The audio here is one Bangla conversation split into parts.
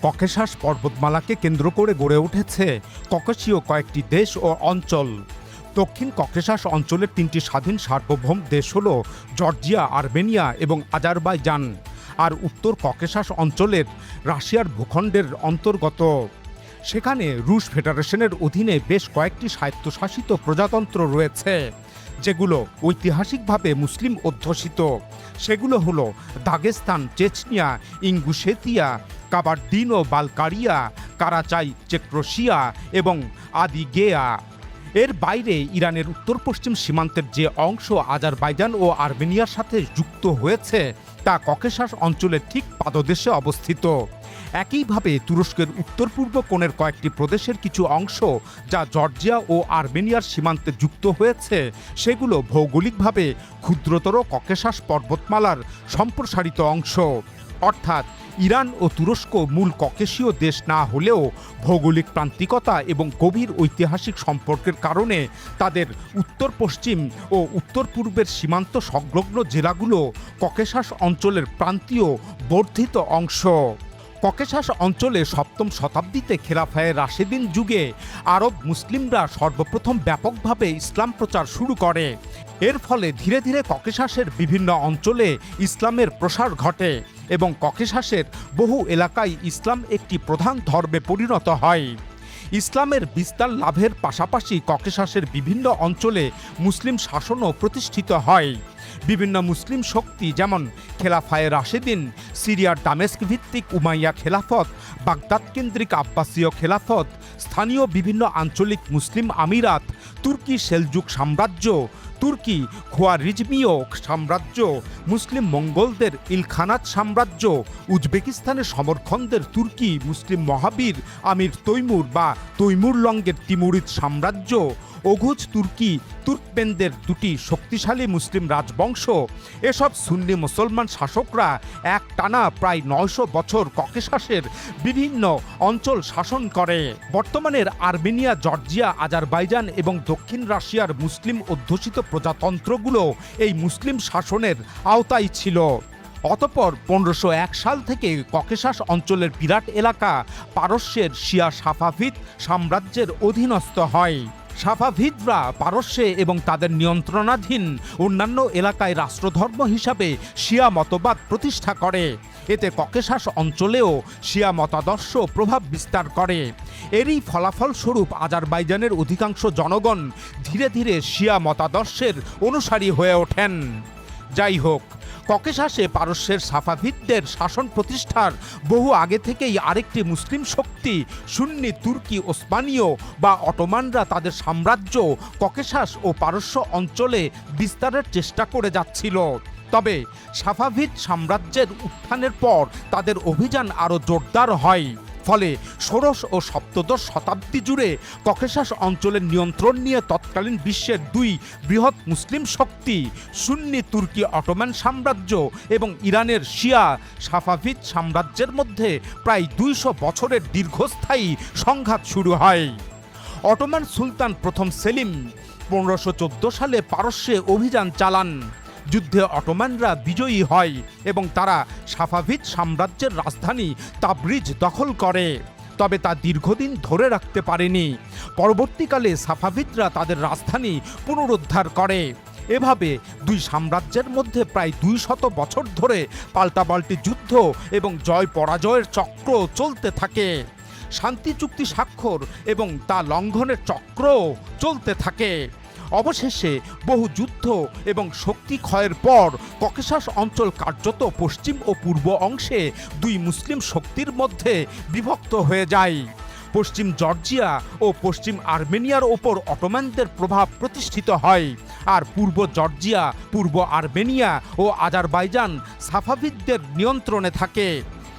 ককেশাস পর্বতমালাকে কেন্দ্র করে গড়ে উঠেছে ককেশীয় কয়েকটি দেশ ও অঞ্চল। দক্ষিণ ককেশাস অঞ্চলের তিনটি স্বাধীন সার্বভৌম দেশ হল জর্জিয়া, আর্মেনিয়া এবং আজারবাইজান, আর উত্তর ককেশাস অঞ্চলের রাশিয়ার ভূখণ্ডের অন্তর্গত। সেখানে রুশ ফেডারেশনের অধীনে বেশ কয়েকটি স্বায়ত্তশাসিত প্রজাতন্ত্র রয়েছে, যেগুলো ঐতিহাসিকভাবে মুসলিম অধ্যুষিত। সেগুলো হলো দাগেস্তান, চেচনিয়া, ইঙ্গুশেতিয়া, কাবার্দিনো বালকারিয়া, কারাচাই, চেকরোশিয়া এবং আদিগেয়া। এর বাইরে ইরানের উত্তর পশ্চিম সীমান্তের যে অংশ আজারবাইজান ও আর্মেনিয়ার সাথে যুক্ত হয়েছে তা ককেশাস অঞ্চলের ঠিক পাদদেশে অবস্থিত। একইভাবে তুরস্কের উত্তর পূর্ব কোণের কয়েকটি প্রদেশের কিছু অংশ যা জর্জিয়া ও আর্মেনিয়ার সীমান্তে যুক্ত হয়েছে, সেগুলো ভৌগোলিকভাবে ক্ষুদ্রতর ককেশাস পর্বতমালার সম্প্রসারিত অংশ। অর্থাৎ ইরান ও তুরস্ক মূল ককেশীয় দেশ না হলেও ভৌগোলিক প্রান্তিকতা এবং গভীর ঐতিহাসিক সম্পর্কের কারণে তাদের উত্তর পশ্চিম ও উত্তর পূর্বের সীমান্ত সংলগ্ন জেলাগুলো ককেশাস অঞ্চলের প্রান্তীয় বর্ধিত অংশ। ককেশাস অঞ্চলে সপ্তম শতাব্দীতে খেলাফায়ে রাশেদিন যুগে আরব মুসলিমরা সর্বপ্রথম ব্যাপকভাবে ইসলাম প্রচার শুরু করে। এর ফলে ধীরে ধীরে ককেশাসের বিভিন্ন অঞ্চলে ইসলামের প্রসার ঘটে এবং ককেশাসের বহু এলাকায় ইসলাম একটি প্রধান ধর্মে পরিণত হয়। ইসলামের বিস্তার লাভের পাশাপাশি ককেশাসের বিভিন্ন অঞ্চলে মুসলিম শাসনও প্রতিষ্ঠিত হয়। বিভিন্ন মুসলিম শক্তি যেমন খেলাফায়ে রাশেদিন, সিরিয়ার দামেস্ক ভিত্তিক উমাইয়া খেলাফত, বাগদাদ কেন্দ্রিক আব্বাসীয় খেলাফত, স্থানীয় বিভিন্ন আঞ্চলিক মুসলিম আমিরাত, তুর্কি সেলজুক সাম্রাজ্য, তুর্কি খোয়ারিজমীয় সাম্রাজ্য, মুসলিম মঙ্গলদের ইলখানাত সাম্রাজ্য, উজবেকিস্তানের সমরখন্দের তুর্কি মুসলিম মহাবীর আমির তৈমুর বা তৈমুরলঙ্গের তিমুরিদ সাম্রাজ্য, ওঘুজ তুর্কি তুর্কমেনদের দুটি শক্তিশালী মুসলিম রাজবংশ, এসব সুন্নি মুসলমান শাসকরা এক টানা প্রায় ৯০০ বছর ককেশাসের বিভিন্ন অঞ্চল শাসন করে। বর্তমানের আর্মেনিয়া, জর্জিয়া, আজারবাইজান এবং দক্ষিণ রাশিয়ার মুসলিম অধ্যুষিত প্রজাতন্ত্রগুলো এই মুসলিম শাসনের আওতায় ছিল। অতঃপর ১৫০১ সাল থেকে ককেশাস অঞ্চলের বিরাট এলাকা পারস্যের শিয়া সাফাভিদ সাম্রাজ্যের অধীনস্থ হয়। সাফাভিদরা পারস্যে এবং তাদের নিয়ন্ত্রণাধীন অন্যান্য এলাকায় রাষ্ট্রধর্ম হিসাবে শিয়া মতবাদ প্রতিষ্ঠা করে। এতে ককেশাস অঞ্চলেও শিয়া মতাদর্শ প্রভাব বিস্তার করে। এরই ফলাফলস্বরূপ আজারবাইজানের অধিকাংশ জনগণ ধীরে ধীরে শিয়া মতাদর্শের অনুসারী হয়ে ওঠেন। যাই হোক, ককেশাসে পারস্যের সাফাভিদদের শাসন প্রতিষ্ঠার বহু আগে থেকেই আরেকটি মুসলিম শক্তি সুন্নি তুর্কি ওসমানীয় বা অটোমানরা তাদের সাম্রাজ্য ককেশাস ও পারস্য অঞ্চলে বিস্তারের চেষ্টা করে যাচ্ছিল। তবে সাফাভিদ সাম্রাজ্যের উত্থানের পর তাদের অভিযান আরও জোরদার হয়। ফলে ষোড়শ ও সপ্তদশ শতাব্দী জুড়ে ককেশাস অঞ্চলের নিয়ন্ত্রণ নিয়ে তৎকালীন বিশ্বের দুই বৃহৎ মুসলিম শক্তি সুন্নি তুর্কি অটোমান সাম্রাজ্য এবং ইরানের শিয়া সাফাভিদ সাম্রাজ্যের মধ্যে প্রায় ২০০ বছরের দীর্ঘস্থায়ী সংঘাত শুরু হয়। অটোমান সুলতান প্রথম সেলিম ১৫১৪ সালে পারস্যে অভিযান চালান। যুদ্ধে অটোমানরা বিজয়ী হয় এবং তারা সাফাভিদ সাম্রাজ্যের রাজধানী তাবরিজ দখল করে। তবে তা দীর্ঘদিন ধরে রাখতে পারেনি। পরবর্তীকালে সাফাভিদরা তাদের রাজধানী পুনরুদ্ধার করে। এভাবে দুই সাম্রাজ্যের মধ্যে প্রায় ২০০ বছর ধরে পাল্টাপাল্টি যুদ্ধ এবং জয় পরাজয়ের চক্র চলতে থাকে। শান্তি চুক্তি স্বাক্ষর এবং তা লঙ্ঘনের চক্র চলতে থাকে। অবশেষে বহু যুদ্ধ এবং শক্তি ক্ষয়ের পর ককেশাস অঞ্চল কার্যত পশ্চিম ও পূর্ব অংশে দুই মুসলিম শক্তির মধ্যে বিভক্ত হয়ে যায়। পশ্চিম জর্জিয়া ও পশ্চিম আর্মেনিয়ার ওপর অটোমানদের প্রভাব প্রতিষ্ঠিত হয়, আর পূর্ব জর্জিয়া, পূর্ব আর্মেনিয়া ও আজারবাইজান সাফাভিদদের নিয়ন্ত্রণে থাকে।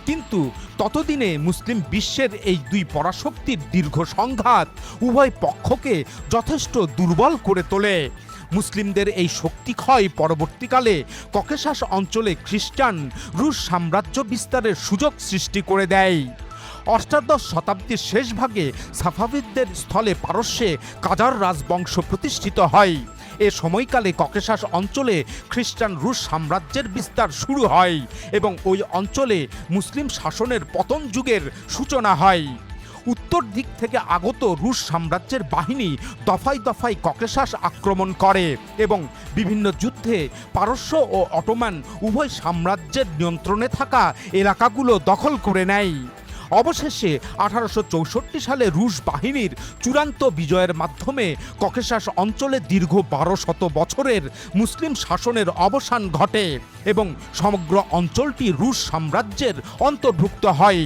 কিন্তু ততদিনে মুসলিম বিশ্বের এই দুই পরাশক্তির দীর্ঘ সংঘাত উভয় পক্ষকে যথেষ্ট দুর্বল করে তোলে। মুসলিমদের এই শক্তিক্ষয় পরবর্তীকালে ককেশাস অঞ্চলে খ্রিস্টান রুশ সাম্রাজ্য বিস্তারের সুযোগ সৃষ্টি করে দেয়। অষ্টাদশ শতাব্দীর শেষ ভাগে সাফাভিদদের স্থলে পারস্যে কাজার রাজবংশ প্রতিষ্ঠিত হয়। এ সময়কালে ককেশাস অঞ্চলে খ্রিস্টান রুশ সাম্রাজ্যের বিস্তার শুরু হয় এবং ওই অঞ্চলে মুসলিম শাসনের পতন যুগের সূচনা হয়। উত্তর দিক থেকে আগত রুশ সাম্রাজ্যের বাহিনী দফায় দফায় ককেশাস আক্রমণ করে এবং বিভিন্ন যুদ্ধে পারস্য ও অটোমান উভয় সাম্রাজ্যের নিয়ন্ত্রণে থাকা এলাকাগুলো দখল করে নেয়। অবশেষে 1864 সালে রুশ বাহিনীর চূড়ান্ত বিজয়ের মাধ্যমে ককেশাস অঞ্চলে দীর্ঘ 1200 বছরের মুসলিম শাসনের অবসান ঘটে এবং সমগ্র অঞ্চলটি রুশ সাম্রাজ্যের অন্তর্ভুক্ত হয়।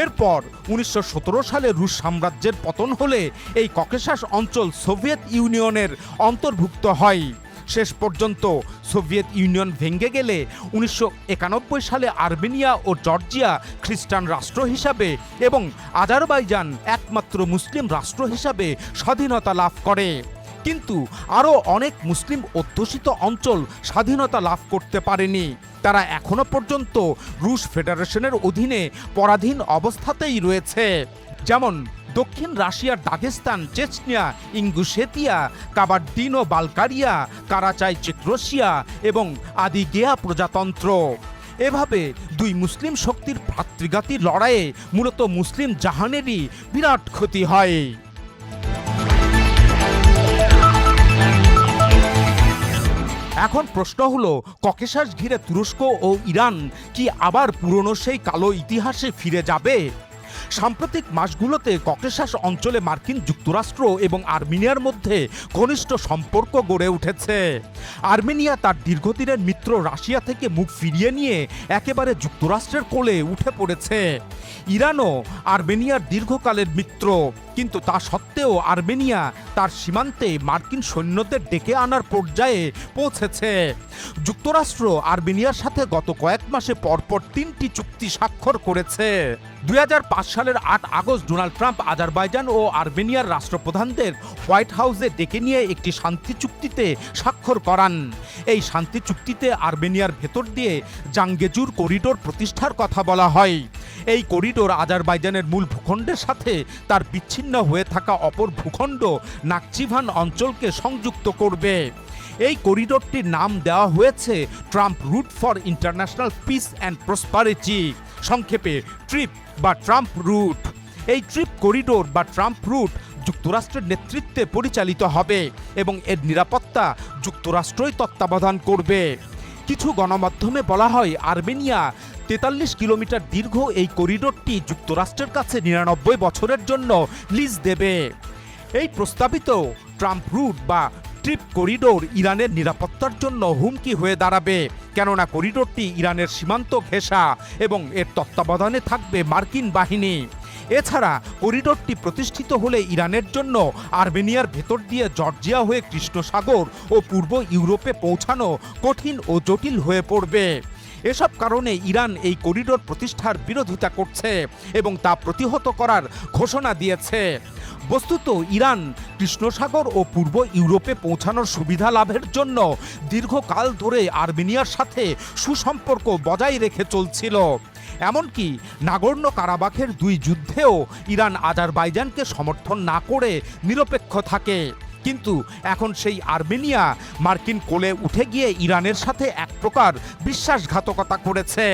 এরপর 1917 সালে রুশ সাম্রাজ্যের পতন হলে এই ককেশাস অঞ্চল সোভিয়েত ইউনিয়নের অন্তর্ভুক্ত হয়। শেষ পর্যন্ত সোভিয়েত ইউনিয়ন ভেঙে গেলে 1991 সালে আর্মেনিয়া ও জর্জিয়া খ্রিস্টান রাষ্ট্র হিসাবে এবং আজারবাইজান একমাত্র মুসলিম রাষ্ট্র হিসাবে স্বাধীনতা লাভ করে। কিন্তু আরও অনেক মুসলিম অধ্যুষিত অঞ্চল স্বাধীনতা লাভ করতে পারেনি। তারা এখনো পর্যন্ত রুশ ফেডারেশনের অধীনে পরাধীন অবস্থাতেই রয়েছে, যেমন দক্ষিণ রাশিয়ার দাগেস্তান, চেচনিয়া, ইঙ্গুশেতিয়া, কাবার্দিনো বালকারিয়া, কারাচাই চেকরোশিয়া এবং আদিগেয়া প্রজাতন্ত্র। এভাবে দুই মুসলিম শক্তির ভ্রাতৃঘাতী লড়াইয়ে মূলত মুসলিম জাহানেরই বিরাট ক্ষতি হয়। এখন প্রশ্ন হলো, ককেশাস ঘিরে তুরস্ক ও ইরান কি আবার পুরনো সেই কালো ইতিহাসে ফিরে যাবে? সাম্প্রতিক মাসগুলোতে ককেশাস অঞ্চলে মার্কিন যুক্তরাষ্ট্র এবং আর্মেনিয়ার মধ্যে ঘনিষ্ঠ সম্পর্ক গড়ে উঠেছে। আর্মেনিয়া তার দীর্ঘদিনের মিত্র রাশিয়া থেকে মুখ ফিরিয়ে নিয়ে একেবারে যুক্তরাষ্ট্রের কোলে উঠে পড়েছে। ইরানও আর্মেনিয়ার দীর্ঘকালের মিত্র, কিন্তু তা সত্ত্বেও আর্মেনিয়া তার সীমান্তে মার্কিন সৈন্যদের ডেকে আনার পর্যায়ে পৌঁছেছে। যুক্তরাষ্ট্র আর্মেনিয়ার সাথে গত কয়েক মাসে পরপর 3টি চুক্তি স্বাক্ষর করেছে। 2005 সালের 8 আগস্ট ডোনাল্ড ট্রাম্প আজারবাইজান ও আর্মেনিয়ার রাষ্ট্রপ্রধানদের হোয়াইট হাউসে ডেকে নিয়ে একটি শান্তি চুক্তিতে স্বাক্ষর করান। এই শান্তি চুক্তিতে আর্মেনিয়ার ভেতর দিয়ে জাঙ্গেজুর করিডোর প্রতিষ্ঠার কথা বলা হয়। এই করিডোর আজারবাইজানের মূল ভূখণ্ডের সাথে তার বিচ্ছিন্ন হয়ে থাকা অপর ভূখণ্ড নাকচিভান অঞ্চলকে সংযুক্ত করবে। এই করিডোরটির নাম দেওয়া হয়েছে Trump route for international peace and prosperity, সংক্ষেপে ট্রিপ বা ট্রাম্প রুট। এই ট্রিপ করিডোর বা ট্রাম্প রুট যুক্তরাষ্ট্রের নেতৃত্বে পরিচালিত হবে এবং এর নিরাপত্তা যুক্তরাষ্ট্রই তত্ত্বাবধান করবে। কিছু গণমাধ্যমে বলা হয় আর্মেনিয়া 43 কিলোমিটার দীর্ঘ এই করিডোরটি যুক্তরাষ্ট্রের কাছে 99 বছরের জন্য লিজ দেবে। এই প্রস্তাবিত ট্রাম্প রুট বা ট্রিপ করিডোর ইরানের নিরাপত্তার জন্য হুমকি হয়ে দাঁড়াবে, কেননা করিডোরটি ইরানের সীমান্ত ঘেঁষা এবং এর তত্ত্বাবধানে থাকবে মার্কিন বাহিনী। এছাড়া করিডোরটি প্রতিষ্ঠিত হলে ইরানের জন্য আর্মেনিয়ার ভেতর দিয়ে জর্জিয়া হয়ে কৃষ্ণ সাগর ও পূর্ব ইউরোপে পৌঁছানো কঠিন ও জটিল হয়ে পড়বে। এসব কারণে ইরান এই করিডোর প্রতিষ্ঠার বিরোধিতা করছে এবং তা প্রতিহত করার ঘোষণা দিয়েছে। বস্তুত ইরান কৃষ্ণসাগর ও পূর্ব ইউরোপে পৌঁছানোর সুবিধা লাভের জন্য দীর্ঘকাল ধরে আর্মেনিয়ার সাথে সুসম্পর্ক বজায় রেখে চলছিল। এমনকি নাগর্নো কারাবাখের 2 যুদ্ধেও ইরান আজারবাইজানকে সমর্থন না করে নিরপেক্ষ থাকে। কিন্তু এখন সেই আর্মেনিয়া মার্কিন কোলে উঠে গিয়ে ইরানের সাথে এক প্রকার বিশ্বাসঘাতকতা করেছে।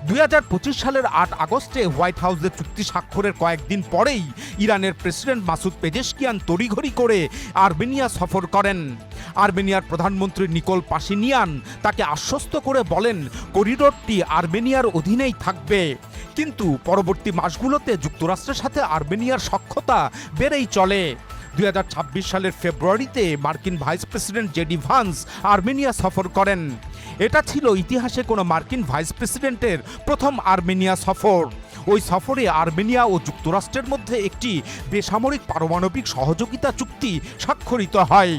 2025 সালের 8 আগস্টে হোয়াইট হাউসে চুক্তি স্বাক্ষরের কয়েকদিন পরেই ইরানের প্রেসিডেন্ট মাসুদ পেজেশকিয়ান তড়িঘড়ি করে আর্মেনিয়া সফর করেন। আর্মেনিয়ার প্রধানমন্ত্রী নিকোল পাশিনিয়ান তাকে আশ্বস্ত করে বলেন করিডোরটি আর্মেনিয়ার অধীনেই থাকবে। কিন্তু পরবর্তী মাসগুলোতে যুক্তরাষ্ট্রের সাথে আর্মেনিয়ার সখ্যতা বেড়েই চলে। 2026 সালের ফেব্রুয়ারিতে মার্কিন vice president JD Vance Armenia সফর করেন। এটা ছিল ইতিহাসে কোনো মার্কিন ভাইস প্রেসিডেন্টের প্রথম আর্মেনিয়া সফর। ওই সফরে আর্মেনিয়া ও যুক্তরাষ্ট্রের মধ্যে একটি বেসামরিক পারমাণবিক সহযোগিতা চুক্তি স্বাক্ষরিত হয়।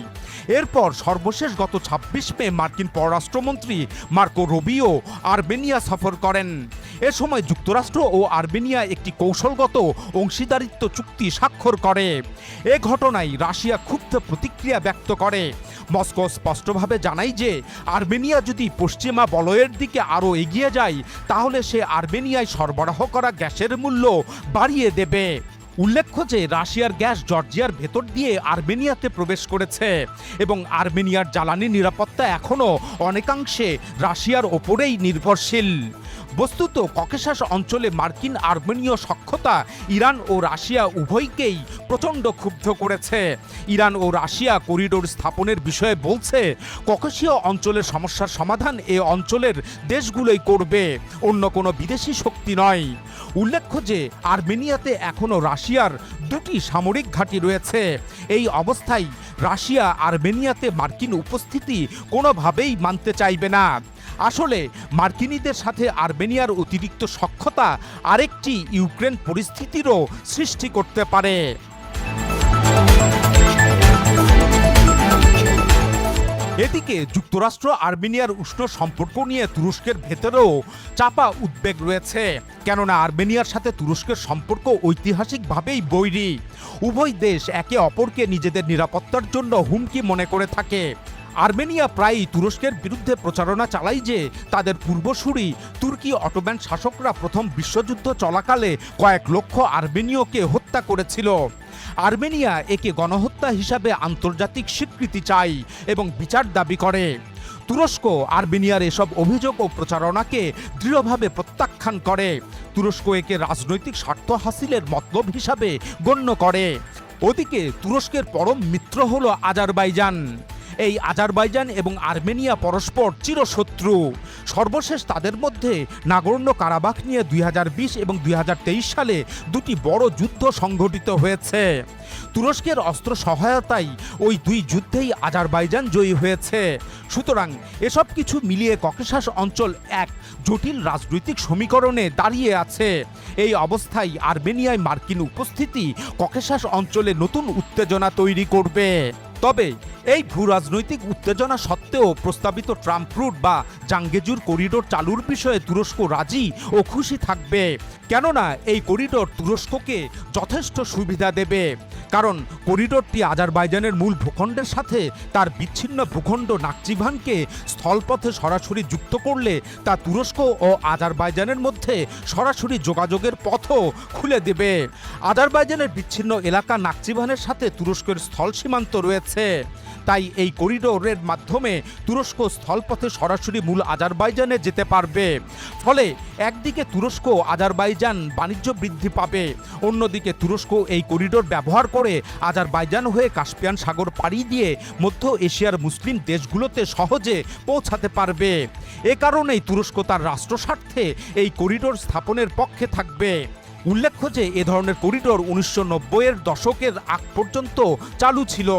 এরপর সর্বশেষ গত 26 মে মার্কিন পররাষ্ট্রমন্ত্রী মার্কো রুবিও আর্মেনিয়া সফর করেন। এ সময় যুক্তরাষ্ট্র ও আর্মেনিয়া একটি কৌশলগত অংশীদারিত্ব চুক্তি স্বাক্ষর করে। এ ঘটনায় রাশিয়া ক্ষুব্ধ প্রতিক্রিয়া ব্যক্ত করে। মস্কো স্পষ্টভাবে জানায় যে আর্মেনিয়া যদি পশ্চিমা বলয়ের দিকে আরও এগিয়ে যায় তাহলে সে আর্মেনিয়ায় সরবরাহ করা গ্যাসের মূল্য বাড়িয়ে দেবে। উল্লেখ্য যে রাশিয়ার গ্যাস জর্জিয়ার ভেতর দিয়ে আর্মেনিয়াতে প্রবেশ করেছে এবং আর্মেনিয়ার জ্বালানি নিরাপত্তা এখনও অনেকাংশে রাশিয়ার ওপরেই নির্ভরশীল। বস্তুত ককেশাস অঞ্চলে মার্কিন আর্মেনীয় সখ্যতা ইরান ও রাশিয়া উভয়কেই প্রচণ্ড ক্ষুব্ধ করেছে। ইরান ও রাশিয়া করিডোর স্থাপনের বিষয়ে বলছে, ককেশীয় অঞ্চলের সমস্যার সমাধান এ অঞ্চলের দেশগুলোই করবে, অন্য কোনো বিদেশি শক্তি নয়। উল্লেখ্য যে আর্মেনিয়াতে এখনও রাশিয়ার 2টি সামরিক ঘাঁটি রয়েছে। এই অবস্থায় রাশিয়া আর্মেনিয়াতে মার্কিন উপস্থিতি কোনোভাবেই মানতে চাইবে না। আসলে মার্কিনীদের সাথে আর্মেনিয়ার অতিরিক্ত সখ্যতা আরেকটি ইউক্রেন পরিস্থিতিরও সৃষ্টি করতে পারে। এদিকে যুক্তরাষ্ট্র আর্মেনিয়ার উষ্ণ সম্পর্ক নিয়ে তুরস্কের ভেতরেও চাপা উদ্বেগ রয়েছে, কেননা আর্মেনিয়ার সাথে তুরস্কের সম্পর্ক ঐতিহাসিকভাবেই বৈরী। উভয় দেশ একে অপরকে নিজেদের নিরাপত্তার জন্য হুমকি মনে করে থাকে। আর্মেনিয়া প্রায়ই তুরস্কের বিরুদ্ধে প্রচারণা চালায় যে তাদের পূর্বসূরি তুর্কি অটোম্যান শাসকরা প্রথম বিশ্বযুদ্ধ চলাকালে কয়েক লক্ষ আর্মেনীয়কে হত্যা করেছিল। আর্মেনিয়া একে গণহত্যা হিসাবে আন্তর্জাতিক স্বীকৃতি চায় এবং বিচার দাবি করে। তুরস্ক আর্মেনিয়ার এসব অভিযোগ ও প্রচারণাকে দৃঢ়ভাবে প্রত্যাখ্যান করে। তুরস্ক একে রাজনৈতিক স্বার্থ হাসিলের মতলব হিসাবে গণ্য করে। ওদিকে তুরস্কের পরম মিত্র হল আজারবাইজান। এই আজারবাইজান এবং আর্মেনিয়া পরস্পর চিরশত্রু। সর্বশেষ তাদের মধ্যে নাগোর্নো কারাবাখ নিয়ে 2020 এবং 2023 সালে 2টি বড় যুদ্ধ সংঘটিত হয়েছে। তুরস্কের অস্ত্র সহায়তায় ওই 2 যুদ্ধেই আজারবাইজান জয়ী হয়েছে। সুতরাং এসব কিছু মিলিয়ে ককেশাস অঞ্চল এক জটিল রাজনৈতিক সমীকরণে দাঁড়িয়ে আছে। এই অবস্থায় আর্মেনিয়ায় মার্কিন উপস্থিতি ককেশাস অঞ্চলে নতুন উত্তেজনা তৈরি করবে। তবে এই ভূরাজনৈতিক উত্তেজনা সত্ত্বেও প্রস্তাবিত ট্রাম্প রুট বা জাঙ্গেজুর করিডোর চালুর বিষয়ে তুরস্ক রাজি ও খুশি থাকবে, কেননা এই করিডোর তুরস্ককে যথেষ্ট সুবিধা দেবে। কারণ করিডোরটি আজারবাইজানের মূল ভূখণ্ডের সাথে তার বিচ্ছিন্ন ভূখণ্ড নাকচিভানকে স্থলপথে সরাসরি যুক্ত করলে তা তুরস্ক ও আজারবাইজানের মধ্যে সরাসরি যোগাযোগের পথও খুলে দেবে। আজারবাইজানের বিচ্ছিন্ন এলাকা নাকচিভানের সাথে তুরস্কের স্থল সীমান্ত রয়েছে। তাই এই করিডোরের মাধ্যমে তুরস্ক স্থলপথে সরাসরি মূল আজারবাইজানে যেতে পারবে। ফলে একদিকে তুরস্ক আজারবাইজান বাণিজ্য বৃদ্ধি পাবে, অন্যদিকে তুরস্ক এই করিডোর ব্যবহার করে আজারবাইজান হয়ে কাস্পিয়ান সাগর পাড়ি দিয়ে মধ্য এশিয়ার মুসলিম দেশগুলোতে সহজে পৌঁছাতে পারবে। এ কারণেই তুরস্ক তার রাষ্ট্রস্বার্থে এই করিডোর স্থাপনের পক্ষে থাকবে। উল্লেখ্য যে এ ধরনের করিডোর 1990-এর দশকের আগ পর্যন্ত চালু ছিল,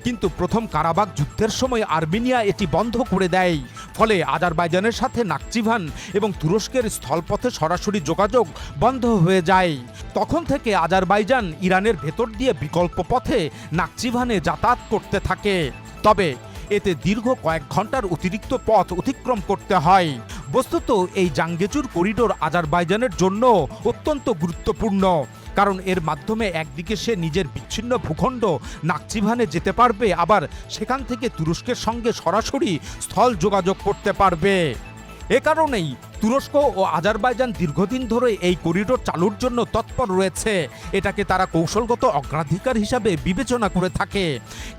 কিন্তু প্রথম কারাবাখ যুদ্ধের সময় আর্মেনিয়া এটি বন্ধ করে দেয়। ফলে আজারবাইজানের সাথে নাকচিভান এবং তুরস্কের স্থলপথে সরাসরি যোগাযোগ বন্ধ হয়ে যায়। তখন থেকে আজারবাইজান ইরানের ভেতর দিয়ে বিকল্প পথে নাকচিভানে যাতায়াত করতে থাকে। তবে এতে দীর্ঘ কয়েক ঘন্টার অতিরিক্ত পথ অতিক্রম করতে হয়। বস্তুত এই জাঙ্গেজুর করিডোর আজারবাইজানের জন্য অত্যন্ত গুরুত্বপূর্ণ, কারণ এর মাধ্যমে একদিকে সে নিজের বিচ্ছিন্ন ভূখণ্ড নাকচিভানে যেতে পারবে, আবার সেখান থেকে তুরস্কের সঙ্গে সরাসরি স্থল যোগাযোগ করতে পারবে। এ কারণেই তুরস্ক ও আজারবাইজান দীর্ঘদিন ধরে এই করিডোর চালুর জন্য তৎপর রয়েছে। এটাকে তারা কৌশলগত অগ্রাধিকার হিসাবে বিবেচনা করে থাকে,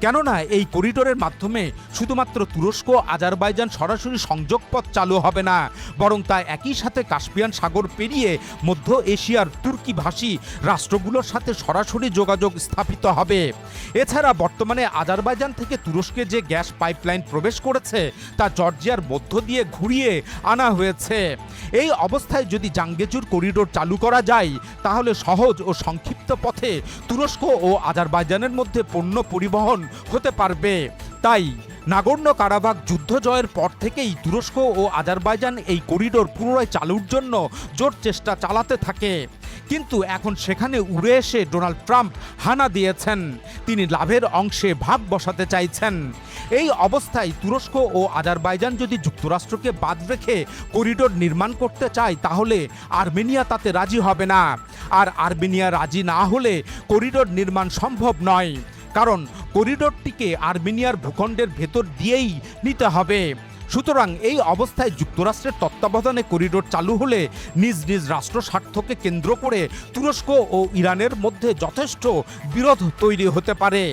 কেননা এই করিডোরের মাধ্যমে শুধুমাত্র তুরস্ক আজারবাইজান সরাসরি সংযোগ পথ চালু হবে না, বরং তা একই সাথে কাস্পিয়ান সাগর পেরিয়ে মধ্য এশিয়ার তুর্কি ভাষী রাষ্ট্রগুলোর সাথে সরাসরি যোগাযোগ স্থাপিত হবে। এছাড়া বর্তমানে আজারবাইজান থেকে তুরস্কে যে গ্যাস পাইপলাইন প্রবেশ করেছে তা জর্জিয়ার মধ্য দিয়ে ঘুরিয়ে আনা হয়েছে। এই অবস্থায় যদি জাঙ্গেজুর করিডোর চালু করা যায়, তাহলে সহজ ও সংক্ষিপ্ত পথে তুরস্ক ও আজারবাইজানের মধ্যে পণ্য পরিবহন হতে পারবে। তাই নাগোর্নো কারাবাখ যুদ্ধ জয়ের পর থেকেই তুরস্ক ও আজারবাইজান এই করিডোর পুনরায় চালুর জন্য জোর চেষ্টা চালাতে থাকে। কিন্তু এখন সেখানে উড়ে এসে ডোনাল্ড ট্রাম্প হানা দিয়েছেন, তিনি লাভের অংশে ভাগ বসাতে চাইছেন। এই অবস্থায় তুরস্ক ও আজারবাইজান যদি যুক্তরাষ্ট্রকে বাদ রেখে করিডোর নির্মাণ করতে চায়, তাহলে আর্মেনিয়া তাতে রাজি হবে না। আর আর্মেনিয়া রাজি না হলে করিডোর নির্মাণ সম্ভব নয়, কারণ করিডোরটিকে আর্মেনিয়ার ভূখণ্ডের ভেতর দিয়েই নিতে হবে। সুতরাং এই অবস্থায় যুক্তরাষ্ট্রের তত্ত্বাবধানে করিডোর চালু হলে নিজ নিজ রাষ্ট্র স্বার্থকে কেন্দ্র করে তুরস্ক ও ইরানের মধ্যে যথেষ্ট বিরোধ তৈরি হতে পারে,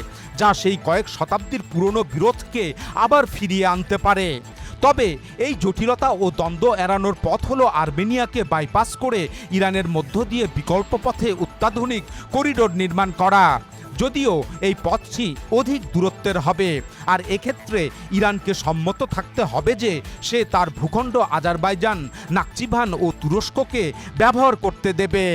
যা সেই কয়েক শতাব্দীর পুরনো বিরোধকে আবার ফিরিয়ে আনতে পারে। তবে এই জটিলতা ও দ্বন্দ্ব এড়ানোর পথ হলো আর্মেনিয়াকে বাইপাস করে ইরানের মধ্য দিয়ে বিকল্প পথে অত্যাধুনিক করিডোর নির্মাণ করা, যদিও এই পথটি অধিক দূরত্বের হবে। আর এক্ষেত্রে ইরানকে সম্মত থাকতে হবে যে সে তার ভূখণ্ড আজারবাইজান, নাকচিভান ও তুরস্ককে ব্যবহার করতে দেবে।